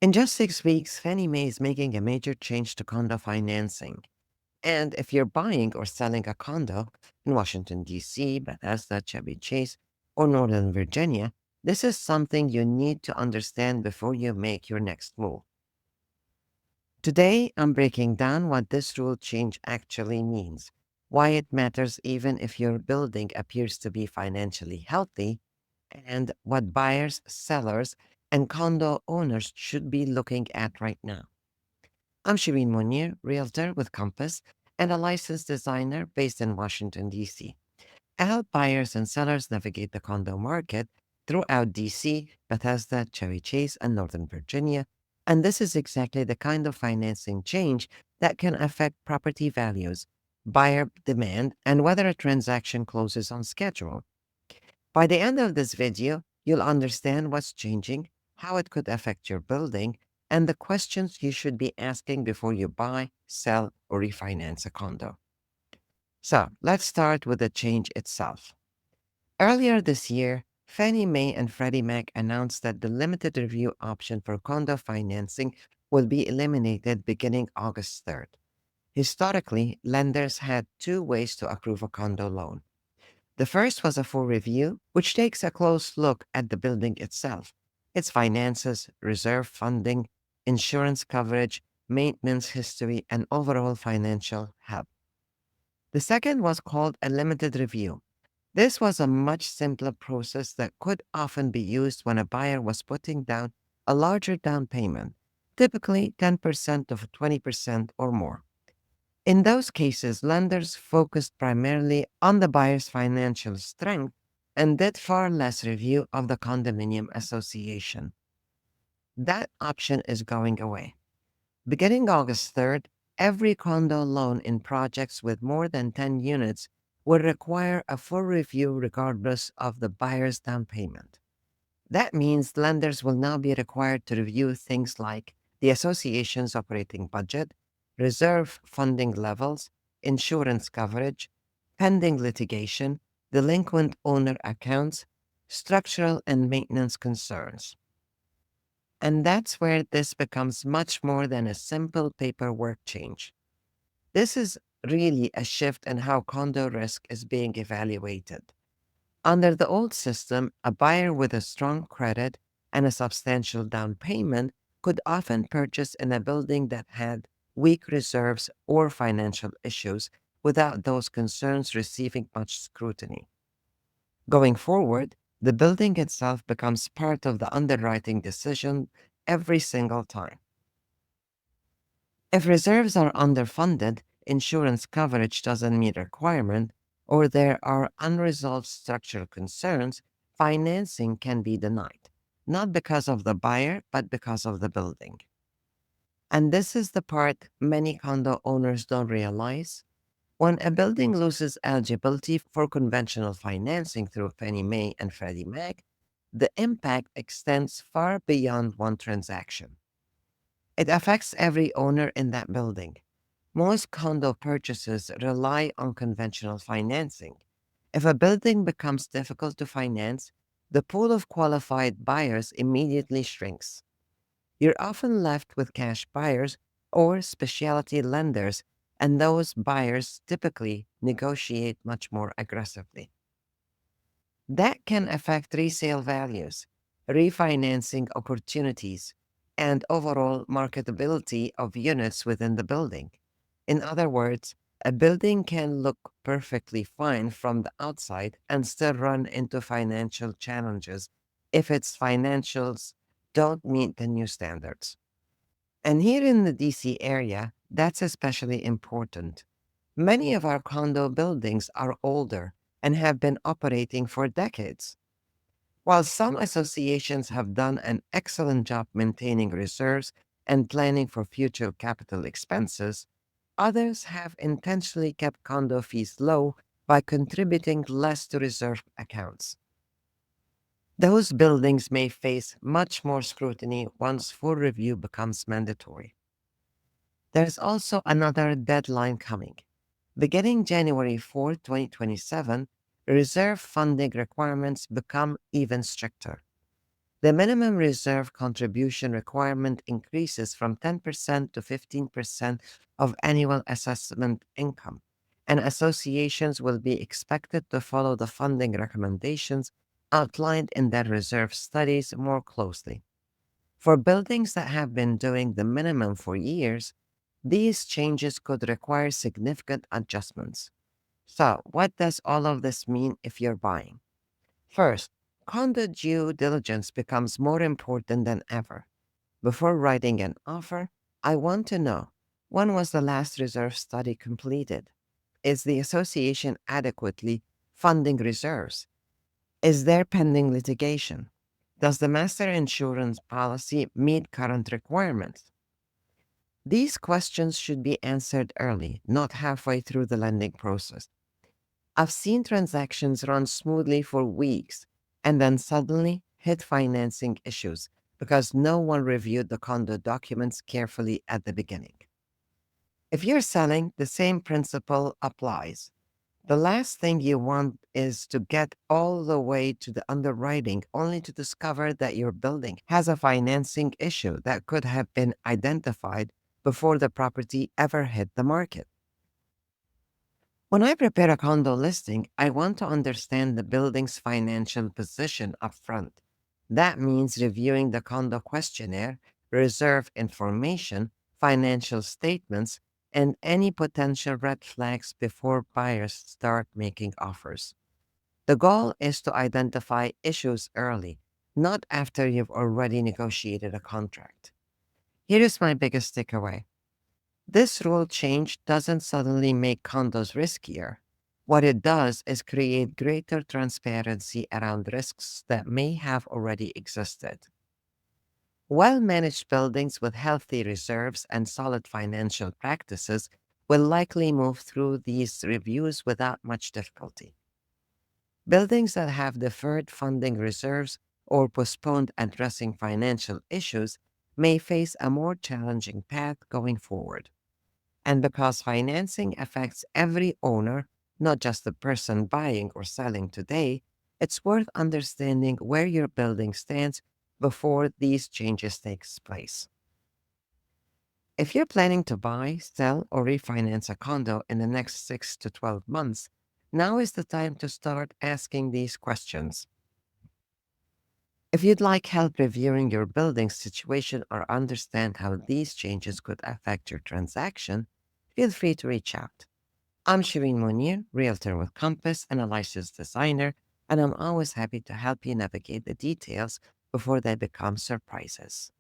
In just 6 weeks, Fannie Mae is making a major change to condo financing. And if you're buying or selling a condo in Washington, D.C., Bethesda, Chevy Chase, or Northern Virginia, this is something you need to understand before you make your next move. Today, I'm breaking down what this rule change actually means, why it matters even if your building appears to be financially healthy, and what buyers, sellers, and condo owners should be looking at right now. I'm Sherine Monir, realtor with Compass, and a licensed designer based in Washington, D.C. I help buyers and sellers navigate the condo market throughout D.C., Bethesda, Cherry Chase, and Northern Virginia, and this is exactly the kind of financing change that can affect property values, buyer demand, and whether a transaction closes on schedule. By the end of this video, you'll understand what's changing, how it could affect your building, and the questions you should be asking before you buy, sell, or refinance a condo. So let's start with the change itself. Earlier this year, Fannie Mae and Freddie Mac announced that the limited review option for condo financing will be eliminated beginning August 3rd. Historically, lenders had two ways to approve a condo loan. The first was a full review, which takes a close look at the building itself, its finances, reserve funding, insurance coverage, maintenance history, and overall financial health. The second was called a limited review. This was a much simpler process that could often be used when a buyer was putting down a larger down payment, typically 10% of 20% or more. In those cases, lenders focused primarily on the buyer's financial strength and did far less review of the condominium association. That option is going away. Beginning August 3rd, every condo loan in projects with more than 10 units will require a full review regardless of the buyer's down payment. That means lenders will now be required to review things like the association's operating budget, reserve funding levels, insurance coverage, pending litigation, delinquent owner accounts, structural and maintenance concerns. And that's where this becomes much more than a simple paperwork change. This is really a shift in how condo risk is being evaluated. Under the old system, a buyer with a strong credit and a substantial down payment could often purchase in a building that had weak reserves or financial issues without those concerns receiving much scrutiny. Going forward, the building itself becomes part of the underwriting decision every single time. If reserves are underfunded, insurance coverage doesn't meet requirement, or there are unresolved structural concerns, financing can be denied, not because of the buyer, but because of the building. And this is the part many condo owners don't realize. When a building loses eligibility for conventional financing through Fannie Mae and Freddie Mac, the impact extends far beyond one transaction. It affects every owner in that building. Most condo purchases rely on conventional financing. If a building becomes difficult to finance, the pool of qualified buyers immediately shrinks. You're often left with cash buyers or specialty lenders, and those buyers typically negotiate much more aggressively. That can affect resale values, refinancing opportunities, and overall marketability of units within the building. In other words, a building can look perfectly fine from the outside and still run into financial challenges if its financials don't meet the new standards. And here in the DC area, that's especially important. Many of our condo buildings are older and have been operating for decades. While some associations have done an excellent job maintaining reserves and planning for future capital expenses, others have intentionally kept condo fees low by contributing less to reserve accounts. Those buildings may face much more scrutiny once full review becomes mandatory. There's also another deadline coming. Beginning January 4, 2027, reserve funding requirements become even stricter. The minimum reserve contribution requirement increases from 10% to 15% of annual assessment income, and associations will be expected to follow the funding recommendations outlined in their reserve studies more closely. For buildings that have been doing the minimum for years, these changes could require significant adjustments. So, what does all of this mean if you're buying? First, condo due diligence becomes more important than ever. Before writing an offer, I want to know, when was the last reserve study completed? Is the association adequately funding reserves? Is there pending litigation? Does the master insurance policy meet current requirements? These questions should be answered early, not halfway through the lending process. I've seen transactions run smoothly for weeks and then suddenly hit financing issues because no one reviewed the condo documents carefully at the beginning. If you're selling, the same principle applies. The last thing you want is to get all the way to the underwriting only to discover that your building has a financing issue that could have been identified before the property ever hit the market. When I prepare a condo listing, I want to understand the building's financial position upfront. That means reviewing the condo questionnaire, reserve information, financial statements, and any potential red flags before buyers start making offers. The goal is to identify issues early, not after you've already negotiated a contract. Here is my biggest takeaway. This rule change doesn't suddenly make condos riskier. What it does is create greater transparency around risks that may have already existed. Well managed buildings with healthy reserves and solid financial practices will likely move through these reviews without much difficulty. Buildings that have deferred funding reserves or postponed addressing financial issues may face a more challenging path going forward. And because financing affects every owner, not just the person buying or selling today, it's worth understanding where your building stands before these changes takes place. If you're planning to buy, sell, or refinance a condo in the next 6 to 12 months, now is the time to start asking these questions. If you'd like help reviewing your building situation or understand how these changes could affect your transaction, feel free to reach out. I'm Sherine Monir, Realtor with Compass and a licensed designer, and I'm always happy to help you navigate the details before they become surprises.